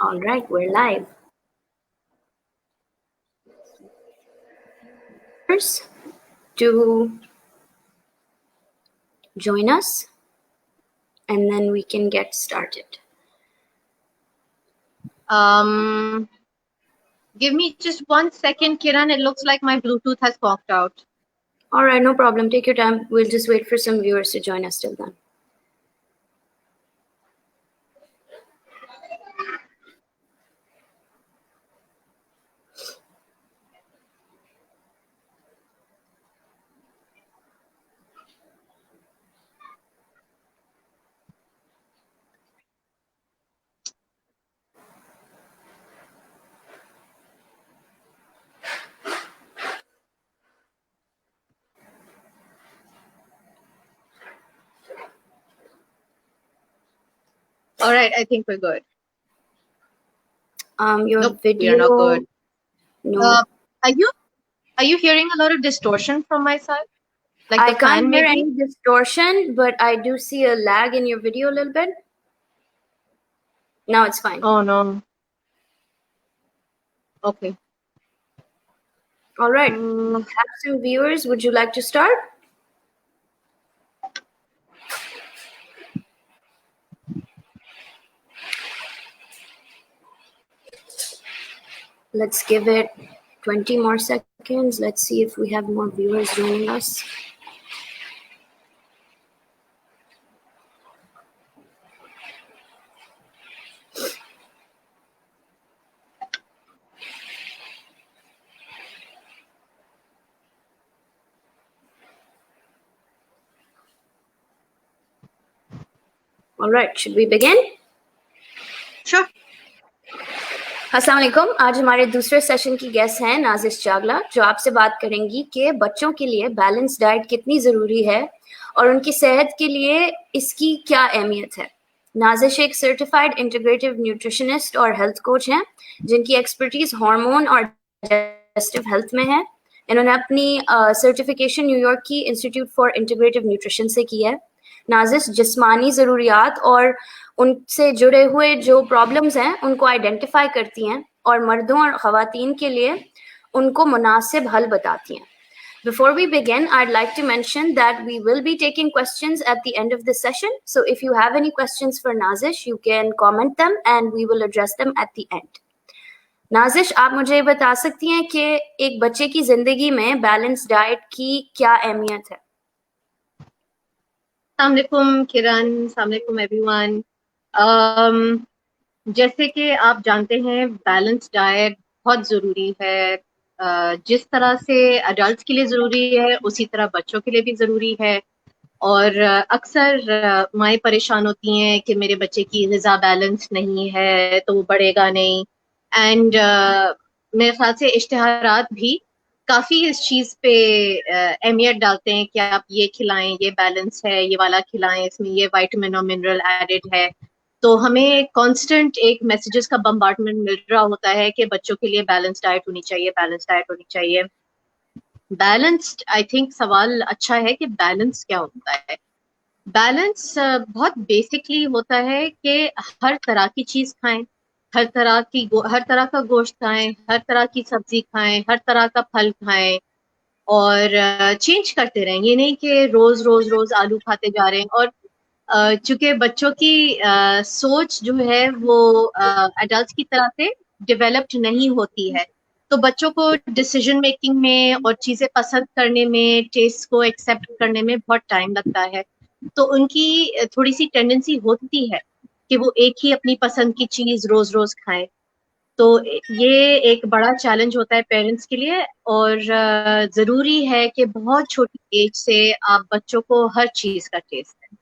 All right, we're live. To join us, and then we can get started. Give me just 1 second, Kiran. It looks like my Bluetooth has popped out. All right, no problem. Take your time. We'll just wait for some viewers to join us till then. All right, I think we're good. Your nope, video. We are not good. No. Are you hearing a lot of distortion from my side? Like I the can't fan hear maybe? any distortion, but I do see a lag in your video a little bit. Now it's fine. Oh no. Okay. All right. We have some viewers. Would you like to start? Let's give it 20 more seconds. Let's see if we have more viewers joining us. All right, should we begin? Sure. अस्सलाम वालेकुम। आज हमारे दूसरे session की guest हैं नाजिश चागला, जो आपसे बात करेंगी कि बच्चों के लिए बैलेंस डाइट कितनी ज़रूरी है और उनकी सेहत के लिए इसकी क्या अहमियत है। नाजिश एक सर्टिफाइड इंटीग्रेटिव न्यूट्रिशनिस्ट और हेल्थ कोच हैं, जिनकी एक्सपर्टीज हार्मोन और डाइजेस्टिव हेल्थ में है। इन्होंने अपनी सर्टिफिकेशन न्यूयॉर्क की इंस्टीट्यूट फॉर इंटीग्रेटिव न्यूट्रिशन से की है। नाजिश जिस्मानी ज़रूरियात और उनसे जुड़े हुए जो प्रॉब्लम्स हैं उनको आइडेंटिफाई करती हैं और मर्दों और ख़वातीन के लिए उनको मुनासिब हल बताती हैं। Before we begin, I'd like to mention that we will be taking questions at the end of the session. So if you have any questions for Nazish, you can comment them and we will address them at the end. Nazish, आप मुझे बता सकती हैं कि एक बच्चे की जिंदगी में बैलेंस डाइट की क्या अहमियत है? अस्सलाम वालेकुम किरण, अस्सलाम वालेकुम एवरीवन। जैसे कि आप जानते हैं बैलेंस डाइट बहुत ज़रूरी है। जिस तरह से अडल्ट के लिए ज़रूरी है उसी तरह बच्चों के लिए भी ज़रूरी है। और अक्सर माएँ परेशान होती हैं कि मेरे बच्चे की ग़िज़ा बैलेंस नहीं है तो वो बढ़ेगा नहीं। एंड मेरे ख्याल से इश्तिहारात भी काफ़ी इस चीज़ पे अहमियत डालते हैं कि आप ये खिलाएं, ये बैलेंस है, ये वाला खिलाएं, इसमें ये विटामिन और मिनरल एडेड है। तो हमें कांस्टेंट एक मैसेजेस का बम्बार्डमेंट मिल रहा होता है कि बच्चों के लिए बैलेंस डाइट होनी चाहिए, बैलेंस डाइट होनी चाहिए। बैलेंस्ड, आई थिंक सवाल अच्छा है कि बैलेंस क्या होता है। बैलेंस बहुत बेसिकली होता है कि हर तरह की चीज खाएं, हर तरह का गोश्त खाएं, हर तरह की सब्जी खाएं, हर तरह का फल खाएं और चेंज करते रहें। ये नहीं कि रोज रोज रोज आलू खाते जा रहे हैं। और चूंकि बच्चों की सोच जो है वो एडल्ट्स की तरह से डेवलप्ड नहीं होती है, तो बच्चों को डिसीजन मेकिंग में और चीजें पसंद करने में, टेस्ट को एक्सेप्ट करने में बहुत टाइम लगता है। तो उनकी थोड़ी सी टेंडेंसी होती है कि वो एक ही अपनी पसंद की चीज रोज रोज खाएं। तो ये एक बड़ा चैलेंज होता है पेरेंट्स के लिए। और जरूरी है कि बहुत छोटी एज से आप बच्चों को हर चीज का टेस्ट दें।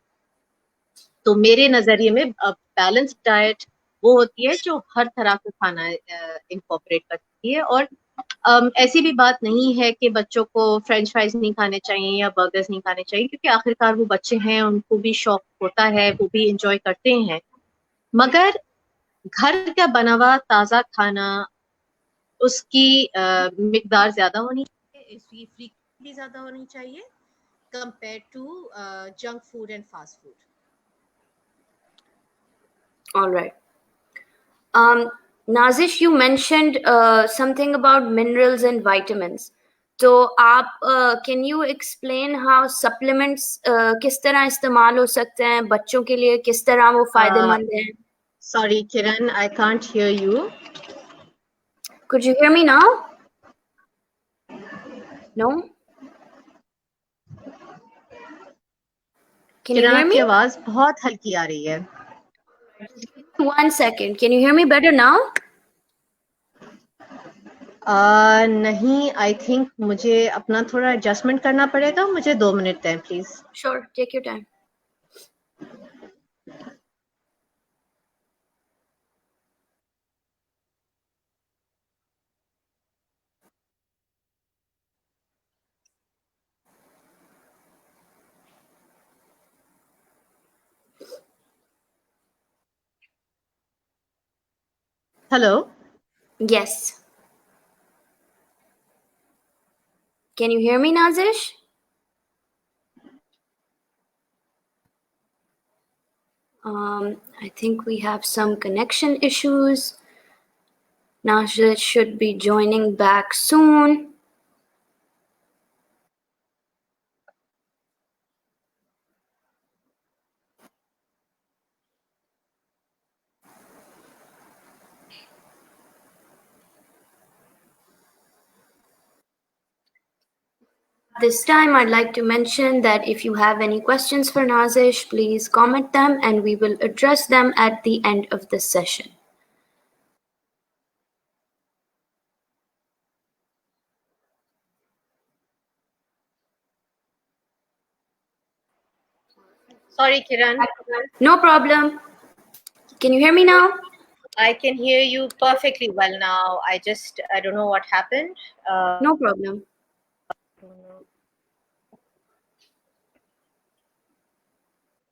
तो मेरे नजरिए में बैलेंस डाइट वो होती है जो हर तरह का खाना इंकॉर्पोरेट करती है। और ऐसी भी बात नहीं है कि बच्चों को फ्रेंच फ्राइज नहीं खाने चाहिए या बर्गर्स नहीं खाने चाहिए, क्योंकि आखिरकार वो बच्चे हैं, उनको भी शौक होता है, वो भी इंजॉय करते हैं। मगर घर का बना हुआ ताज़ा खाना, उसकी मिकदार ज्यादा होनी चाहिए, इसकी फ्रीक्वेंसी ज्यादा होनी चाहिए compare to junk food and fast food. All right. Nazish, you mentioned something about minerals and vitamins. तो आप can you explain how supplements किस तरह इस्तेमाल हो सकते हैं बच्चों के लिए, किस तरह वो फायदेमंद हैं? Sorry, Kiran, I can't hear you. Could you hear me now? No? Can you Kiran, hear आपकी me? आवाज बहुत हल्की आ रही है. 1 second. Can you hear me better now? नहीं, आई थिंक मुझे अपना थोड़ा एडजस्टमेंट करना पड़ेगा. मुझे 2 मिनट दें please. Sure, take your time. Hello. Yes. Can you hear me, Nazish? I think we have some connection issues. Nazish should be joining back soon. This time, I'd like to mention that if you have any questions for Nazish, please comment them and we will address them at the end of this session. Sorry, Kiran. No problem. Can you hear me now? I can hear you perfectly well now. I don't know what happened. No problem.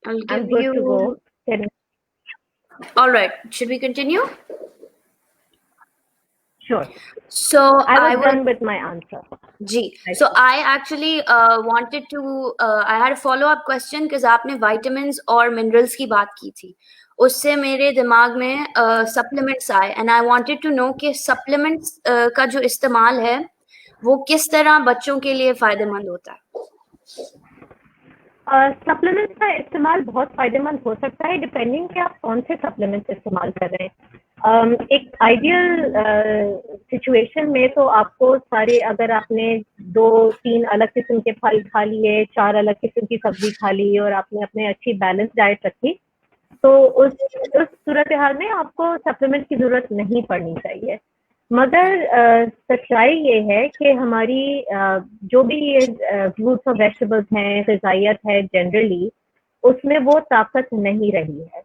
I'll give I'm good you... to go. Kiran. All right. Should we continue? Sure. So I was done with my answer. Ji. So I actually wanted to, I had a follow-up question because आपने vitamins और minerals की बात की थी. उससे मेरे दिमाग में supplements आए and I wanted to know कि supplements का जो इस्तेमाल है वो किस तरह बच्चों के लिए फायदेमंद होता है. सप्लीमेंट्स का इस्तेमाल बहुत फायदेमंद हो सकता है डिपेंडिंग कि आप कौन से सप्लीमेंट्स इस्तेमाल कर रहे हैं. एक आइडियल सिचुएशन में तो आपको सारे, अगर आपने 2-3 अलग किस्म के फल खा लिए, 4 अलग किस्म की सब्जी खा ली और आपने अपने अच्छी बैलेंस डाइट रखी, तो उस सूरत हाल में आपको सप्लीमेंट की जरूरत नहीं पड़नी चाहिए. मगर सच्चाई ये है कि हमारी जो भी ये फ्रूट्स और वेजिटेबल्स हैं, ग़िज़ाइयत है जनरली, उसमें वो ताकत नहीं रही है.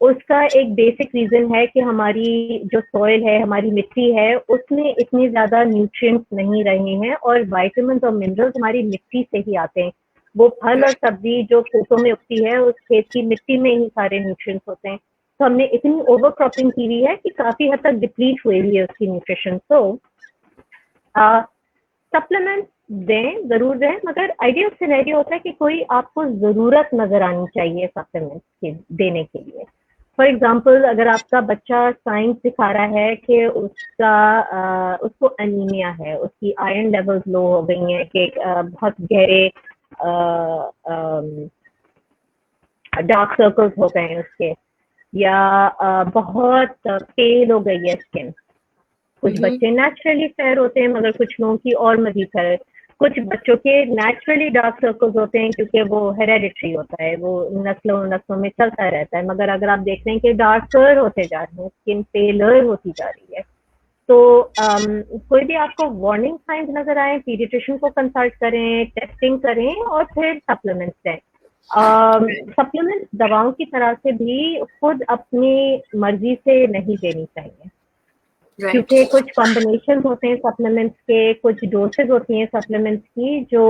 उसका एक बेसिक रीज़न है कि हमारी जो सॉइल है, हमारी मिट्टी है, उसमें इतनी ज़्यादा न्यूट्रिएंट्स नहीं रहे हैं और विटामिन्स और मिनरल्स हमारी मिट्टी से ही आते हैं. वो फल और सब्जी जो खेतों में उगती है, उस खेत की मिट्टी में ही सारे न्यूट्रिएंट्स होते हैं. तो हमने इतनी ओवर क्रॉपिंग की हुई है कि काफी हद तक डिप्लीट हुई है उसकी न्यूट्रिशन. तो सप्लीमेंट दें, जरूर दें, मगर आइडियल सिनेरियो होता है कि कोई आपको जरूरत नजर आनी चाहिए सप्लीमेंट के देने के लिए. फॉर एग्जाम्पल, अगर आपका बच्चा साइंस दिखा रहा है कि उसको अनीमिया है, उसकी आयरन लेवल्स लो हो गई हैं, कि बहुत गहरे डार्क सर्कल्स हो गए हैं उसके, या बहुत पेल हो गई है स्किन. कुछ बच्चे नेचुरली फेयर होते हैं मगर कुछ लोगों की और मजीद फेयर. कुछ बच्चों के नेचुरली डार्क सर्कल्स होते हैं क्योंकि वो हेरेडिटरी होता है, वो नस्लों में चलता रहता है. मगर अगर आप देख रहे हैं कि डार्कर होते जा रहे हैं, स्किन पेलर होती जा रही है, तो कोई भी आपको वार्निंग साइंस नजर आए, पीडियाट्रिशियन को कंसल्ट करें, टेस्टिंग करें और फिर सप्लीमेंट्स दें. सप्लीमेंट दवाओं की तरह से भी खुद अपनी मर्जी से नहीं देनी चाहिए. क्योंकि कुछ कॉम्बिनेशन होते हैं सप्लीमेंट्स के, कुछ डोसेज होती हैं सप्लीमेंट्स की, जो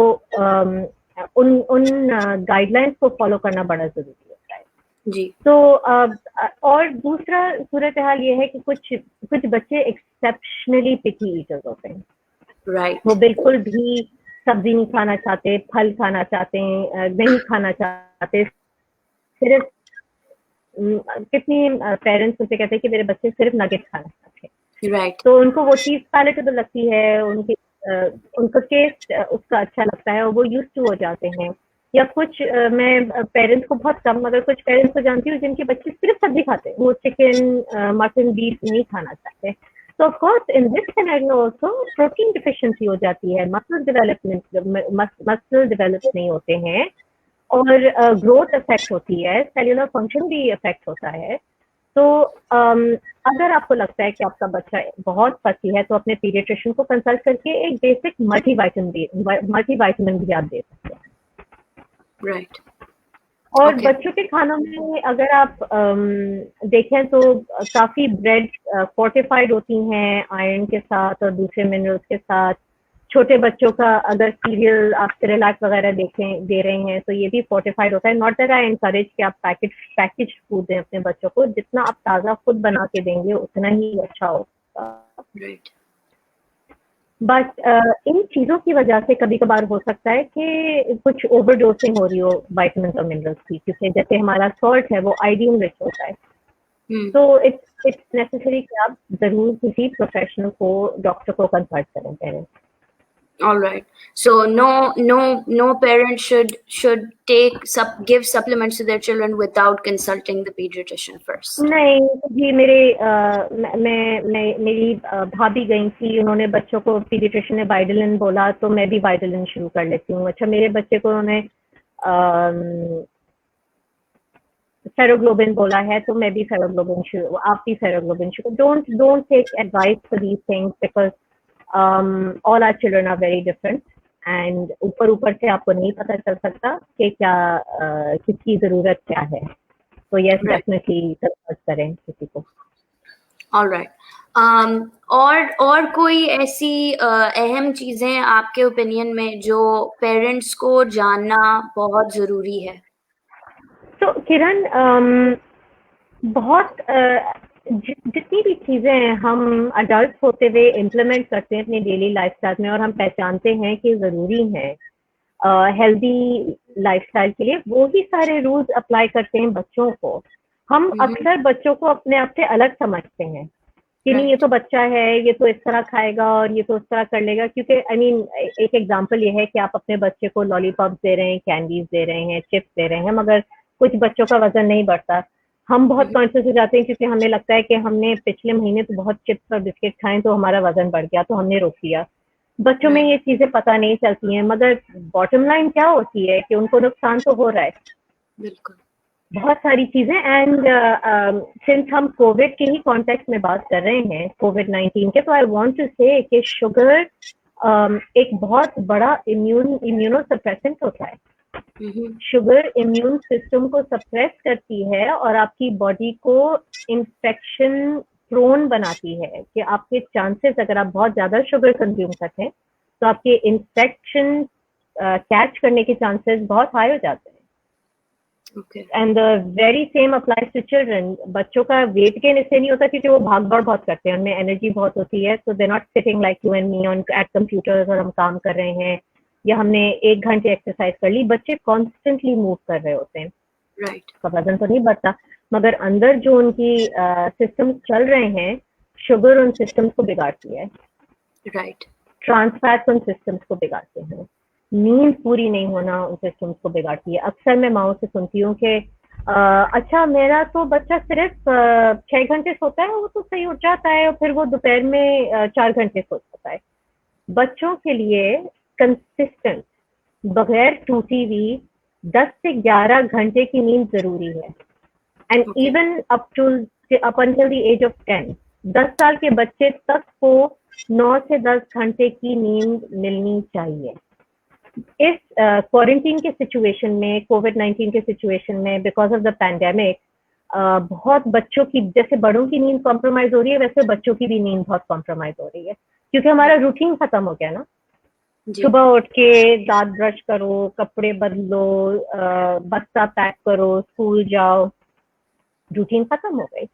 उन गाइडलाइंस को फॉलो करना बड़ा जरूरी होता है जी. तो और दूसरा सूरत हाल ये है कि कुछ बच्चे एक्सेप्शनली पिकी ईटर्स होते हैं. राइट. वो बिल्कुल भी सब्जी नहीं खाना चाहते, फल खाना चाहते हैं, नहीं खाना चाहते, सिर्फ कितनी पेरेंट्स मुझसे कहते हैं कि मेरे बच्चे सिर्फ नगेट खाना चाहते हैं, राइट। तो उनको वो चीज़ पैलेटेबल लगती है, उनका टेस्ट उसका अच्छा लगता है और वो यूज्ड टू हो जाते हैं। या कुछ मैं पेरेंट्स को बहुत कम, मगर कुछ पेरेंट्स को जानती हूँ जिनके बच्चे सिर्फ सब्जी खाते हैं, वो चिकन मटन बीफ नहीं खाना चाहते। तो of course in this scenario also protein deficiency हो जाती है, मसल डेवलप नहीं होते हैं और ग्रोथ अफेक्ट होती है, सेल्यूलर फंक्शन भी अफेक्ट होता है। तो अगर आपको लगता है कि आपका बच्चा बहुत फसी है तो अपने पीडियाट्रिशियन को कंसल्ट करके एक बेसिक मल्टीविटामिन भी आप दे सकते हैं। राइट। और Okay. बच्चों के खानों में अगर आप देखें तो काफी ब्रेड फोर्टिफाइड होती हैं आयरन के साथ और दूसरे मिनरल्स के साथ। छोटे बच्चों का अगर सीरियल आप सेरेलैक वगैरह दे रहे हैं तो ये भी फोर्टिफाइड होता है। नॉट दैट आई एनकरेज कि आप पैकेज फूड दें अपने बच्चों को, जितना आप ताज़ा खुद बना के देंगे उतना ही अच्छा होगा। राइट। बट इन चीज़ों की वजह से कभी कभार हो सकता है कि कुछ ओवरडोसिंग हो रही हो विटामिन और मिनरल्स की, क्योंकि जैसे हमारा सॉल्ट है वो आयोडीन रिच होता है। तो इट्स नेसेसरी कि आप जरूर किसी प्रोफेशनल को, डॉक्टर को कंसल्ट करें parents. All right. So no parent should give supplements to their children without consulting the pediatrician first. नहीं जी, मेरी भाभी गई थी, उन्होंने बच्चों को, पीडियाट्रिशियन ने वाइटालिन बोला तो मैं भी वाइटालिन शुरू कर लेती हूँ। अच्छा, मेरे बच्चे को उन्होंने फेरोग्लोबिन बोला है तो मैं भी फेरोग्लोबिन शुरू, आप भी फेरोग्लोबिन शुरू। Don't take advice for these things because all our children are very different and ऊपर से आपको नहीं पता चल सकता कि क्या किसकी जरूरत क्या है। तो यस, डेफिनेटली कंसल्ट करें किसी को। All right. और कोई ऐसी अहम चीजें आपके ओपिनियन में जो पेरेंट्स को जानना बहुत जरूरी है? तो किरण, बहुत जितनी भी चीज़ें हम अडल्ट होते हुए इम्प्लीमेंट करते हैं अपनी डेली लाइफस्टाइल में और हम पहचानते हैं कि ज़रूरी हैं हेल्दी लाइफस्टाइल के लिए, वो ही सारे रूल्स अप्लाई करते हैं बच्चों को। हम अक्सर बच्चों को अपने आप से अलग समझते हैं कि नहीं, ये तो बच्चा है, ये तो इस तरह खाएगा और ये तो उस तरह कर लेगा। क्योंकि आई मीन एक एग्जांपल ये है कि आप अपने बच्चे को लॉलीपॉप दे रहे हैं, कैंडीज दे रहे हैं, चिप्स दे रहे हैं, मगर कुछ बच्चों का वजन नहीं बढ़ता। हम बहुत कॉन्शियस हो जाते हैं क्योंकि हमें लगता है कि हमने पिछले महीने तो बहुत चिप्स और बिस्किट खाए तो हमारा वजन बढ़ गया तो हमने रोक लिया। बच्चों में ये चीजें पता नहीं चलती हैं, मगर बॉटम लाइन क्या होती है कि उनको नुकसान तो हो रहा है। बिल्कुल। बहुत सारी चीजें। एंड सिंस हम कोविड के ही कॉन्टेक्स्ट में बात कर रहे हैं, कोविड-19 के, तो आई वांट टू से कि शुगर एक बहुत बड़ा इम्यूनोसप्रेसेंट होता है। शुगर इम्यून सिस्टम को सप्रेस करती है और आपकी बॉडी को इन्फेक्शन प्रोन बनाती है कि आपके चांसेस, अगर आप बहुत ज्यादा शुगर कंज्यूम करते हैं तो आपके इन्फेक्शन कैच करने के चांसेस बहुत हाई हो जाते हैं। And the very same applies to children. बच्चों का वेट गेन इससे नहीं होता क्योंकि वो भाग दौड़ बहुत करते हैं, उनमें एनर्जी बहुत होती है, so they not sitting like you and me on at computers और हम काम कर रहे हैं या हमने 1 घंटे एक्सरसाइज कर ली। बच्चे कॉन्स्टेंटली मूव कर रहे होते हैं, राइट। का वजन तो नहीं बढ़ता, मगर अंदर जो उनकी सिस्टम चल रहे हैं, शुगर उन सिस्टम्स को बिगाड़ती है। राइट। ट्रांसफैट्स उन सिस्टम्स को बिगाड़ते हैं। नींद पूरी नहीं होना उन सिस्टम्स को बिगाड़ती है। अक्सर मैं माओ से सुनती हूँ कि अच्छा, मेरा तो बच्चा सिर्फ 6 घंटे सोता है, वो तो सही उठ जाता है और फिर वो दोपहर में 4 घंटे सो जाता है। बच्चों के लिए कंसिस्टेंट, बगैर टूटी हुई 10 से 11 घंटे की नींद जरूरी है। And even up until the age of 10, 10 साल के बच्चे तक को 9 से 10 घंटे की नींद मिलनी चाहिए। इस क्वारंटीन के सिचुएशन में, कोविड-19 के सिचुएशन में, बिकॉज ऑफ द पैंडेमिक, बहुत बच्चों की, जैसे बड़ों की नींद कॉम्प्रोमाइज हो रही है वैसे बच्चों की भी नींद बहुत कॉम्प्रोमाइज हो रही है, क्योंकि हमारा रूटीन खत्म हो गया ना। सुबह उठ के दांत ब्रश करो, कपड़े बदलो, बस्ता पैक करो, स्कूल जाओ, रूटीन खत्म हो गई।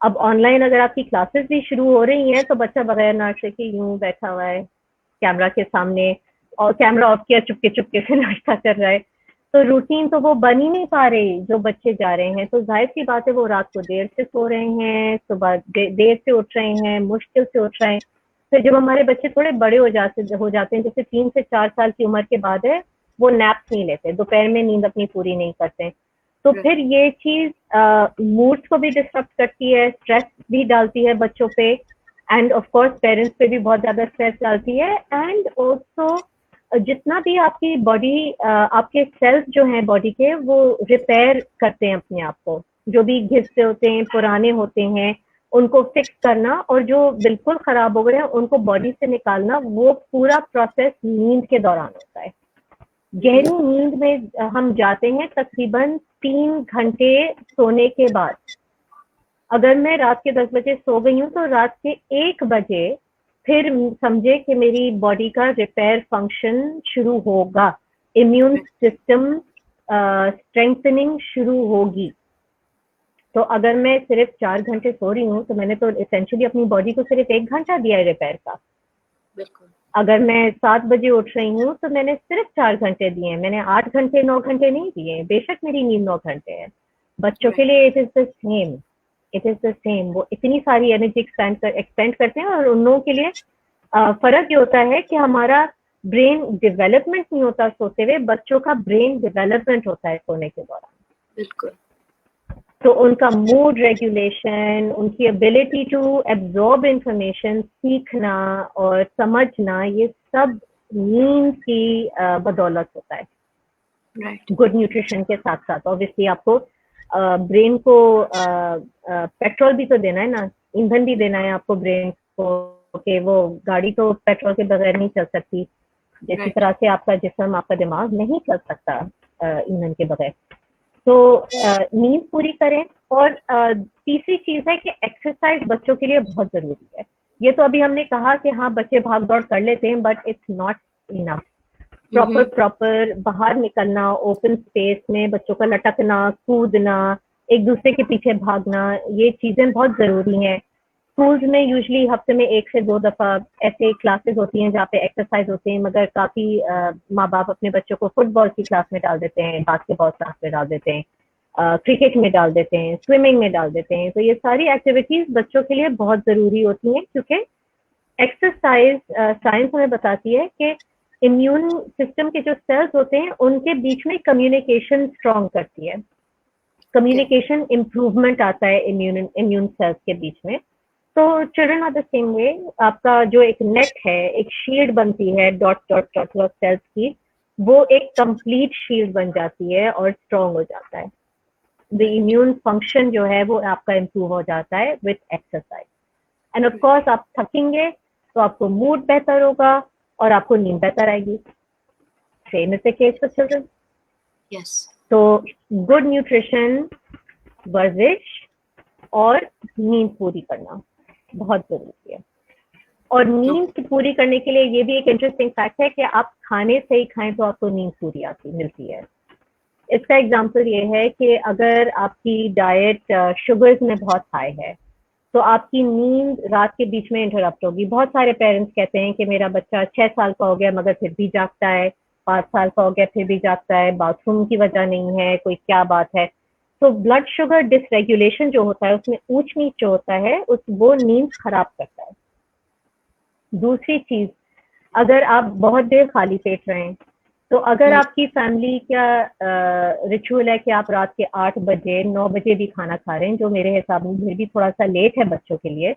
अब ऑनलाइन अगर आपकी क्लासेस भी शुरू हो रही हैं तो बच्चा बगैर नाश्ते के यूं बैठा हुआ है कैमरा के सामने और कैमरा ऑफ किया, चुपके चुपके से नाश्ता कर रहा है। तो रूटीन तो वो बन ही नहीं पा रही जो बच्चे जा रहे हैं, तो जाहिर सी बात है वो रात को देर से सो रहे हैं, सुबह देर से उठ रहे हैं, मुश्किल से उठ रहे हैं। फिर जब हमारे बच्चे थोड़े बड़े हो जाते हैं, जैसे 3 से 4 साल की उम्र के बाद है, वो नैप्स नहीं लेते, दोपहर में नींद अपनी पूरी नहीं करते, तो फिर ये चीज मूड्स को भी डिस्टर्ब करती है, स्ट्रेस भी डालती है बच्चों पे, एंड ऑफ कोर्स पेरेंट्स पे भी बहुत ज्यादा स्ट्रेस डालती है। एंड ऑल्सो जितना भी आपकी बॉडी, आपके सेल्स जो हैं बॉडी के, वो रिपेयर करते हैं अपने आप को, जो भी घिसते होते हैं, पुराने होते हैं, उनको फिक्स करना, और जो बिल्कुल खराब हो गए हैं उनको बॉडी से निकालना, वो पूरा प्रोसेस नींद के दौरान होता है। गहरी नींद में हम जाते हैं तकरीबन 3 घंटे सोने के बाद। अगर मैं रात के 10 बजे सो गई हूँ तो रात के 1 बजे फिर समझे कि मेरी बॉडी का रिपेयर फंक्शन शुरू होगा, इम्यून सिस्टम स्ट्रेंथनिंग शुरू होगी। तो अगर मैं सिर्फ 4 घंटे सो रही हूँ तो मैंने तो एसेंशियली अपनी बॉडी को सिर्फ 1 घंटा दिया है रिपेयर का। बिल्कुल। अगर मैं 7 बजे उठ रही हूँ तो मैंने सिर्फ 4 घंटे दिए हैं, मैंने 8 घंटे 9 घंटे नहीं दिए। बेशक मेरी नींद 9 घंटे है, बच्चों के लिए it is the same, it is the same. वो इतनी सारी एनर्जी एक्सपेंड करते हैं, और उन लोगों के लिए फर्क ये होता है कि हमारा ब्रेन डेवलपमेंट नहीं होता सोते हुए, बच्चों का ब्रेन डेवलपमेंट होता है सोने के दौरान। बिल्कुल। तो उनका मूड रेगुलेशन, उनकी एबिलिटी टू एब्जॉर्ब इंफॉर्मेशन, सीखना और समझना, ये सब नींद की बदौलत होता है। राइट। गुड न्यूट्रिशन के साथ साथ ऑब्वियसली आपको ब्रेन को पेट्रोल भी तो देना है ना, ईंधन भी देना है आपको ब्रेन को, कि वो गाड़ी तो पेट्रोल के बगैर नहीं चल सकती, जिस तरह से आपका जिस्म, आपका दिमाग नहीं चल सकता ईंधन के बगैर। तो नींद पूरी करें। और तीसरी चीज है कि एक्सरसाइज बच्चों के लिए बहुत जरूरी है। ये तो अभी हमने कहा कि हाँ बच्चे भाग दौड़ कर लेते हैं, but it's not enough. Proper बाहर निकलना, ओपन स्पेस में बच्चों का लटकना, कूदना, एक दूसरे के पीछे भागना, ये चीजें बहुत जरूरी हैं। स्कूल्स में यूजुअली हफ्ते में 1 से 2 दफा ऐसे क्लासेस होती हैं जहाँ पे एक्सरसाइज होती है, मगर काफी माँ बाप अपने बच्चों को फुटबॉल की क्लास में डाल देते हैं, बास्केटबॉल क्लास में डाल देते हैं, क्रिकेट में डाल देते हैं, स्विमिंग में डाल देते हैं। तो ये सारी एक्टिविटीज बच्चों के लिए बहुत जरूरी होती हैं, क्योंकि एक्सरसाइज, साइंस हमें बताती है कि इम्यून सिस्टम के जो सेल्स होते हैं उनके बीच में कम्युनिकेशन स्ट्रॉन्ग करती है, कम्युनिकेशन इम्प्रूवमेंट आता है इम्यून सेल्स के बीच में। तो children are the same way, आपका जो एक नेट है, एक शील्ड बनती है dot dot dot dot cells की, वो एक कंप्लीट शील्ड बन जाती है और स्ट्रॉन्ग हो जाता है। द इम्यून फंक्शन जो है वो आपका इम्प्रूव हो जाता है with exercise. And of course आप थकेंगे तो आपको मूड बेहतर होगा और आपको नींद बेहतर आएगी। Same is the case for children. Yes. तो गुड न्यूट्रिशन, वर्जिश और नींद पूरी करना बहुत जरूरी है। और नींद पूरी करने के लिए ये भी एक इंटरेस्टिंग फैक्ट है कि आप खाने से ही खाएं तो आपको नींद पूरी मिलती है। इसका एग्जांपल ये है कि अगर आपकी डाइट शुगर्स में बहुत हाई है तो आपकी नींद रात के बीच में इंटरप्ट होगी। बहुत सारे पेरेंट्स कहते हैं कि मेरा बच्चा 6 साल का हो गया मगर फिर भी जागता है, 5 साल का हो गया फिर भी जागता है, बाथरूम की वजह नहीं है, कोई क्या बात है। तो ब्लड शुगर डिसरेगुलेशन जो होता है, उसमें ऊंच नीच जो होता है, वो नींद खराब करता है। दूसरी चीज, अगर आप बहुत देर खाली पेट रहें, तो अगर आपकी फैमिली का रिचुअल है कि आप रात के 8 बजे 9 बजे भी खाना खा रहे हैं, जो मेरे हिसाब में फिर भी थोड़ा सा लेट है बच्चों के लिए।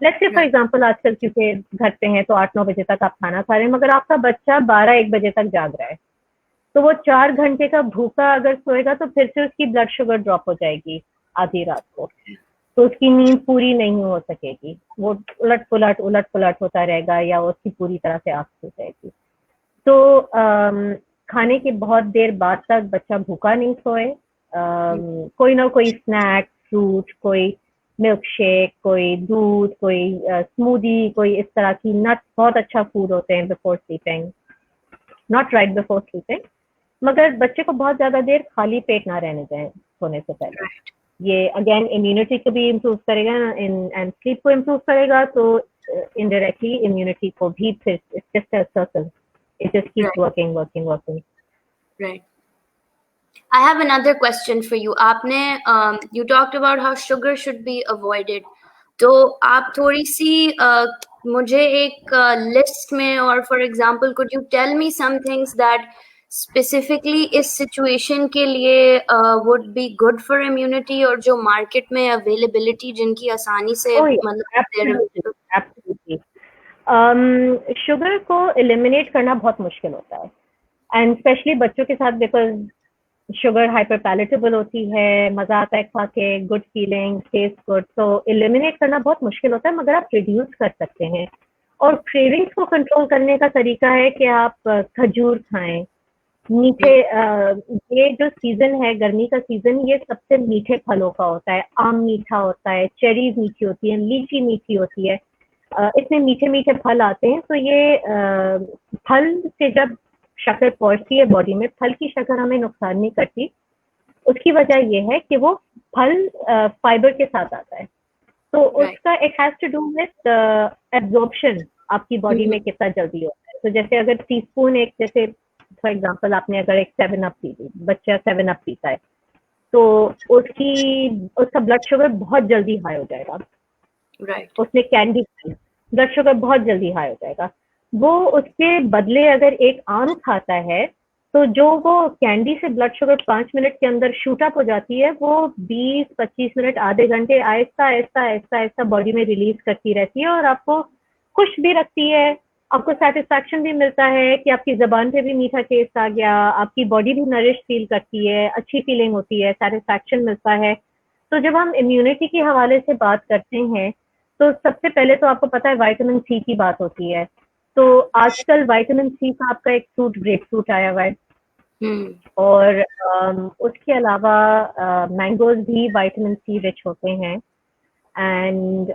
लेट्स से फॉर एग्जांपल आजकल क्योंकि घर पे हैं तो 8-9 बजे तक आप खाना खा रहे हैं, मगर आपका बच्चा 12-1 बजे तक जाग रहा है, तो वो 4 घंटे का भूखा अगर सोएगा तो फिर से उसकी ब्लड शुगर ड्रॉप हो जाएगी आधी रात को, तो उसकी नींद पूरी नहीं हो सकेगी, वो उलट पुलट होता रहेगा या उसकी पूरी तरह से आँख खुल जाएगी। तो खाने के बहुत देर बाद तक बच्चा भूखा नहीं सोए, कोई ना कोई स्नैक, फ्रूट, कोई मिल्क शेक, कोई दूध, कोई स्मूदी, कोई इस तरह की नट्स बहुत अच्छा फूड होते हैं before sleeping, not right before sleeping, मगर बच्चे को बहुत ज्यादा देर खाली पेट ना रहने दें सोने से पहले। ये अगेन इम्यूनिटी को भी इम्प्रूव करेगा एंड स्लीप को इम्प्रूव करेगा, तो इनडायरेक्टली इम्यूनिटी को भी फिर it's just a circle, it just keeps working. Right. I have another question for you. आपने you talked about how sugar should be avoided. तो आप थोड़ी सी मुझे एक लिस्ट में, और for example could you tell me some things that specifically इस situation के लिए would be good for immunity, और जो मार्केट में अवेलेबिलिटी जिनकी आसानी से Oh yeah, मतलब absolutely, absolutely. शुगर को एलिमिनेट करना बहुत मुश्किल होता है, एंड स्पेशली बच्चों के साथ, बिकॉज शुगर हाइपर पैलेटेबल होती है, मजा आता है खा के, गुड फीलिंग, टेस्ट गुड, तो एलिमिनेट करना बहुत मुश्किल होता है, मगर आप रिड्यूस कर सकते हैं। और क्रेविंग्स को कंट्रोल करने का तरीका है कि आप खजूर खाएं, मीठे, ये जो सीजन है गर्मी का सीजन, ये सबसे मीठे फलों का होता है। आम मीठा होता है, चेरीज मीठी होती है, लीची मीठी होती है, इसमें मीठे मीठे फल आते हैं। तो ये फल से जब शक्कर पहुंचती है बॉडी में, फल की शक्कर हमें नुकसान नहीं करती, उसकी वजह ये है कि वो फल फाइबर के साथ आता है, तो उसका it has to do with absorption, आपकी बॉडी में कितना जल्दी होता है। तो जैसे अगर टीस्पून, एक जैसे फॉर एग्जांपल आपने अगर एक 7 अप पी ली, बच्चा 7 अप पीता है, तो उसका ब्लड शुगर बहुत जल्दी हाई हो जाएगा। राइट। उसने कैंडी खाई, ब्लड शुगर बहुत जल्दी हाई हो जाएगा। वो उसके बदले अगर एक आम खाता है, तो जो वो कैंडी से ब्लड शुगर 5 मिनट के अंदर शूट अप हो जाती है, वो 20-25 मिनट, आधे घंटे आहिस्ता आहिस्ता आहिस्ता आहिस्ता बॉडी में रिलीज करती रहती है, और आपको खुश भी रखती है, आपको सेटिस्फैक्शन भी मिलता है कि आपकी जबान पे भी मीठा टेस्ट आ गया, आपकी बॉडी भी नरिश फील करती है, अच्छी फीलिंग होती है, सेटिस्फैक्शन मिलता है। तो जब हम इम्यूनिटी के हवाले से बात करते हैं, तो सबसे पहले तो आपको पता है विटामिन सी की बात होती है। तो आजकल विटामिन सी का आपका एक फ्रूट, ग्रेप फ्रूट आया हुआ है, और उसके अलावा मैंगोज भी विटामिन सी रिच होते हैं, एंड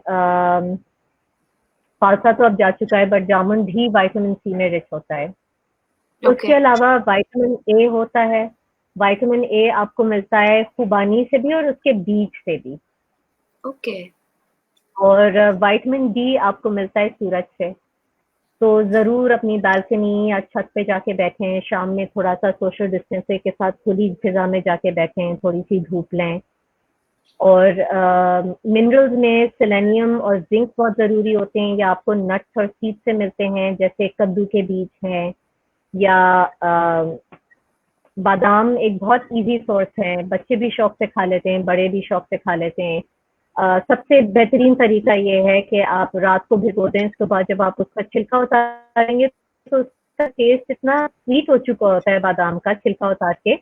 फालसा तो अब जा चुका है, बट जामुन भी विटामिन सी में रिच होता है। उसके अलावा विटामिन ए होता है। विटामिन ए आपको मिलता है खुबानी से भी और उसके बीज से भी। ओके। और विटामिन डी आपको मिलता है सूरज से। तो ज़रूर अपनी बालकनी या छत पे जाके बैठें, शाम में थोड़ा सा सोशल डिस्टेंसिंग के साथ खुली फिजा में जाके बैठें, थोड़ी सी धूप लें। और मिनरल्स में सेलेनियम और जिंक बहुत ज़रूरी होते हैं, या आपको नट्स और सीड से मिलते हैं, जैसे कद्दू के बीज हैं, या बादाम एक बहुत इजी सोर्स है, बच्चे भी शौक से खा लेते हैं, बड़े भी शौक से खा लेते हैं। सबसे बेहतरीन तरीका ये है कि आप रात को भिगो दें, सुबह जब आप उसका छिलका उतारेंगे तो उसका टेस्ट इतना स्वीट हो चुका होता है बादाम का छिलका उतार के,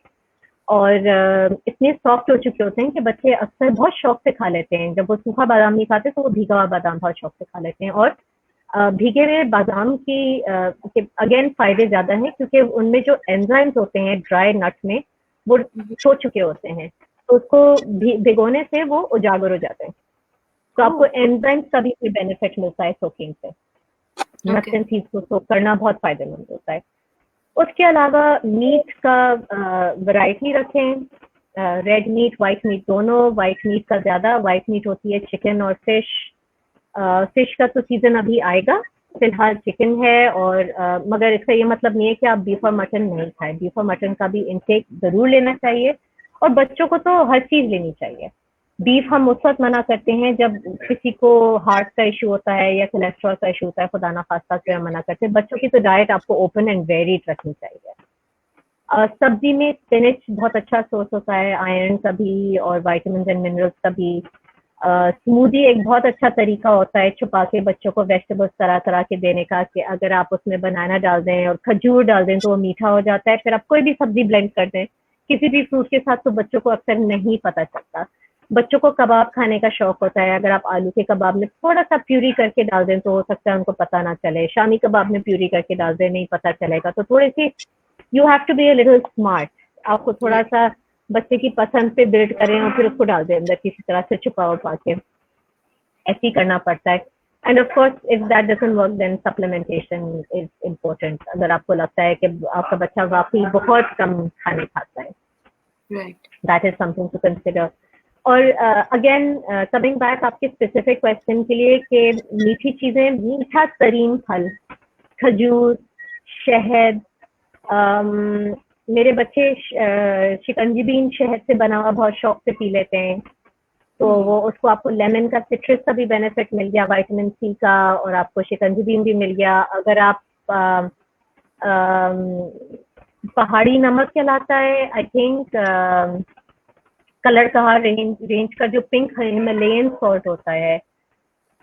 और इतने सॉफ्ट हो चुके होते हैं कि बच्चे अक्सर बहुत शौक से खा लेते हैं। जब वो सूखा बादाम नहीं खाते तो वो भीगा हुआ बादाम बहुत शौक से खा लेते हैं। और भीगे हुए बादाम की अगेन फायदे ज़्यादा हैं, क्योंकि उनमें जो एंजाइम्स होते हैं ड्राई नट में, वो सो चुके होते हैं, तो उसको भिगोने से वो उजागर हो जाते हैं। तो आपको एंजाइम्स का भी कोई बेनिफिट मिलता है सोकिंग से। नट्स एंड सीड्स को सोक करना बहुत फायदेमंद होता है। उसके अलावा मीट का वैरायटी रखें, रेड मीट, वाइट मीट दोनों। वाइट मीट का ज़्यादा, वाइट मीट होती है चिकन और फिश। फिश का तो सीजन अभी आएगा, फिलहाल चिकन है, और मगर इसका ये मतलब नहीं है कि आप बीफ और मटन नहीं खाएं। बीफ और मटन का भी इंटेक ज़रूर लेना चाहिए, और बच्चों को तो हर चीज़ लेनी चाहिए। बीफ हम उस वक्त मना करते हैं जब किसी को हार्ट का इशू होता है या कोलेस्ट्रॉल का इशू होता है, खुदा ना खास्ता से मना करते हैं। बच्चों की तो डाइट आपको ओपन एंड वेरिड रखनी चाहिए। सब्जी में स्पिनच बहुत अच्छा सोर्स होता है आयरन का भी और विटामिन एंड मिनरल्स का भी। स्मूदी एक बहुत अच्छा तरीका होता है छुपा के बच्चों को वेजिटेबल्स तरह तरह के देने का, कि अगर आप उसमें बनाना डाल दें और खजूर डाल दें तो वो मीठा हो जाता है। फिर आप कोई भी सब्जी ब्लेंड कर दें किसी भी फ्रूट के साथ, तो बच्चों को अक्सर नहीं पता चलता। बच्चों को कबाब खाने का शौक होता है, अगर आप आलू के कबाब में थोड़ा सा प्यूरी करके डाल दें तो हो सकता है उनको पता ना चले। शामी कबाब में प्यूरी करके डाल दें, नहीं पता चलेगा। तो थोड़ी सी you have to be a little smart. आपको थोड़ा सा बच्चे की पसंद पे बिल्ड करें और फिर उसको डाल दें अंदर किसी तरह से छुपा उपा के, ऐसे ही करना पड़ता है। And of course if that doesn't work then supplementation is important. अगर आपको लगता है कि आपका बच्चा वाकई बहुत कम खाने खाता है, that is something to consider. और अगेन कमिंग बैक आपके स्पेसिफिक क्वेश्चन के लिए, कि मीठी चीजें, मीठा तरीन फल, खजूर, शहद, मेरे बच्चे शिकंजी शहद से बना हुआ बहुत शौक से पी लेते हैं, तो वो उसको आपको लेमन का, सिट्रस का भी बेनिफिट मिल गया, विटामिन सी का, और आपको शिकंजी भी मिल गया। अगर आप पहाड़ी नमक कहलाता है, आई थिंक कलर कहा रेंज का जो पिंक हिमालयन सॉल्ट होता है,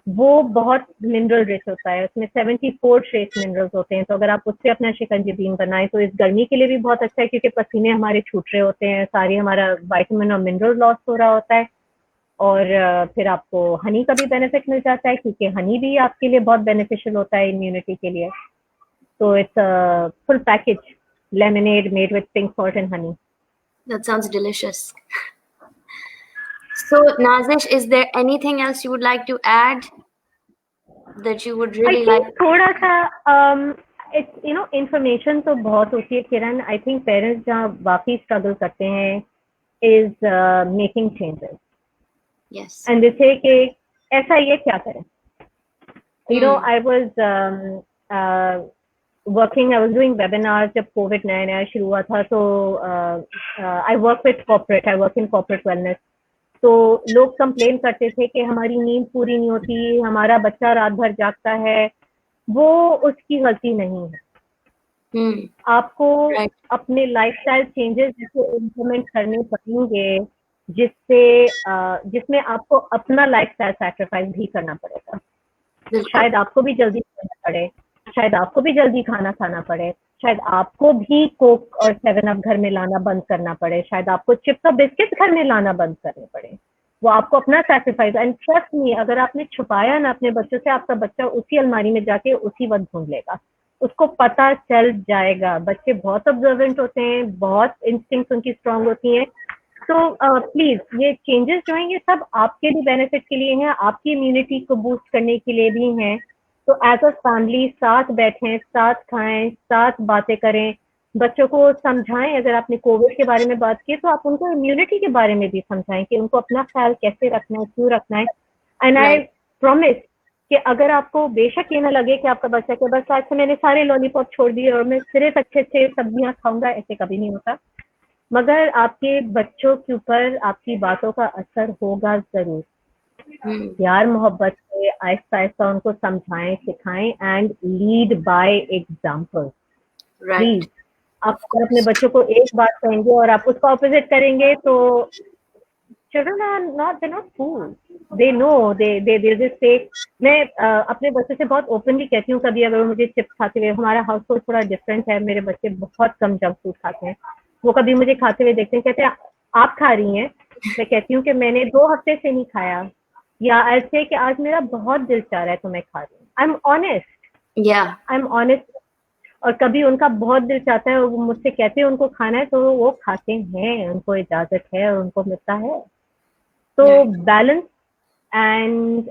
वो बहुत मिनरल रिच होता है, उसमें 74 ट्रेस मिनरल्स होते हैं। तो अगर आप उससे अपना शिकंजी बीन बनाएं तो इस गर्मी के लिए भी बहुत अच्छा है, क्योंकि पसीने हमारे छूट रहे होते हैं, सारी हमारा विटामिन और मिनरल लॉस हो रहा होता है। और फिर आपको हनी का भी बेनिफिट मिल जाता है, क्योंकि हनी भी आपके लिए बहुत बेनिफिशियल होता है इम्यूनिटी के लिए। तो it's a full package lemonade made with pink salt and honey. That sounds delicious. So, Nazish, is there anything else you would like to add that you would really like? थोड़ा सा information तो बहुत होती है किरण। I think parents जहाँ वाकई struggle करते हैं is making changes. Yes. And they say कि ऐसा ये क्या करें? You know, I was working, I was doing webinars जब COVID नया शुरू हुआ था, तो I work with corporate, I work in corporate wellness. तो लोग कंप्लेन करते थे कि हमारी नींद पूरी नहीं होती, हमारा बच्चा रात भर जागता है। वो उसकी गलती नहीं है। आपको अपने लाइफस्टाइल चेंजेस इम्प्लीमेंट करने पड़ेंगे, जिसमें आपको अपना लाइफस्टाइल सैक्रिफाइस भी करना पड़ेगा। शायद आपको भी जल्दी सोना पड़े, शायद आपको भी जल्दी खाना खाना पड़े, शायद आपको भी कोक और 7 अप घर में लाना बंद करना पड़े, शायद आपको चिप्स और बिस्किट घर में लाना बंद करने पड़े। वो आपको अपना सैक्रिफाइस, एंड ट्रस्ट मी, अगर आपने छुपाया ना अपने बच्चों से, आपका बच्चा उसी अलमारी में जाके उसी वक्त ढूंढ लेगा, उसको पता चल जाएगा। बच्चे बहुत ऑब्जर्वेंट होते हैं, बहुत इंस्टिंक्ट्स उनकी स्ट्रांग होती हैं। तो प्लीज ये चेंजेस जो हैं ये सब आपके भी बेनिफिट के लिए हैं, आपकी इम्यूनिटी को बूस्ट करने के लिए भी हैं। तो एज अ फैमिली साथ बैठें, साथ खाएं, साथ बातें करें, बच्चों को समझाएं। अगर आपने कोविड के बारे में बात की तो आप उनको इम्यूनिटी के बारे में भी समझाएं कि उनको अपना ख्याल कैसे रखना है, क्यों रखना है। एंड आई प्रॉमिस कि अगर आपको बेशक ये ना लगे कि आपका बच्चा के बस आज से मैंने सारे लॉलीपॉप छोड़ दिए और मैं सिर्फ अच्छे अच्छे सब्जियां खाऊंगा, ऐसे कभी नहीं होता। मगर आपके बच्चों के ऊपर आपकी बातों का असर होगा जरूर। प्यार मोहब्बत से आहिस्ता आहिस्ता उनको समझाएं, सिखाएं, and lead by example. Please, आप अगर अपने बच्चों को एक बात कहेंगे और आप उसका ऑपोजिट करेंगे तो children are not, they're not fools, they know, they just say। मैं अपने बच्चों से बहुत ओपनली कहती हूँ, कभी अगर मुझे चिप्स खाते हुए, हमारा हाउस होल्ड थोड़ा डिफरेंट है, मेरे बच्चे बहुत कम जंक फूड खाते हैं, वो कभी मुझे खाते हुए देखते हैं, कहते हैं आप खा रही हैं? मैं कहती हूँ कि मैंने 2 हफ्ते से नहीं खाया, या ऐसे कि आज मेरा बहुत दिल चाह रहा है तो मैं खा रही हूँ। I am honest. और कभी उनका बहुत दिल चाहता है और वो मुझसे कहते हैं उनको खाना है, तो वो खाते हैं, उनको इजाजत है और उनको मिलता है। तो balance and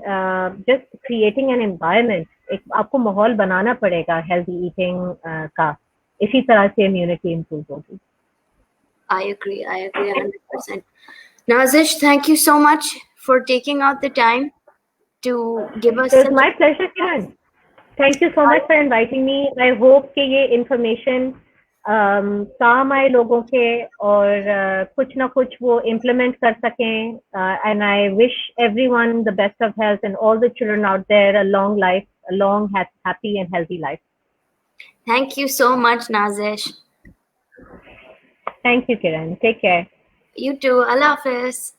just creating an environment, एक आपको माहौल बनाना पड़ेगा हेल्दी ईटिंग का, इसी तरह से इम्यूनिटी इंप्रूव होगी। I agree 100%. Nazish, thank you so much for taking out the time to give us. It was my pleasure, Kiran. Thank you so much for inviting me. I hope कि ये information काम आए लोगों के, और कुछ ना कुछ वो implement कर सकें, and I wish everyone the best of health and all the children out there a long life, a long, happy and healthy life. Thank you so much, Nazish. Thank you, Kiran. Take care. You too. Allah Hafiz.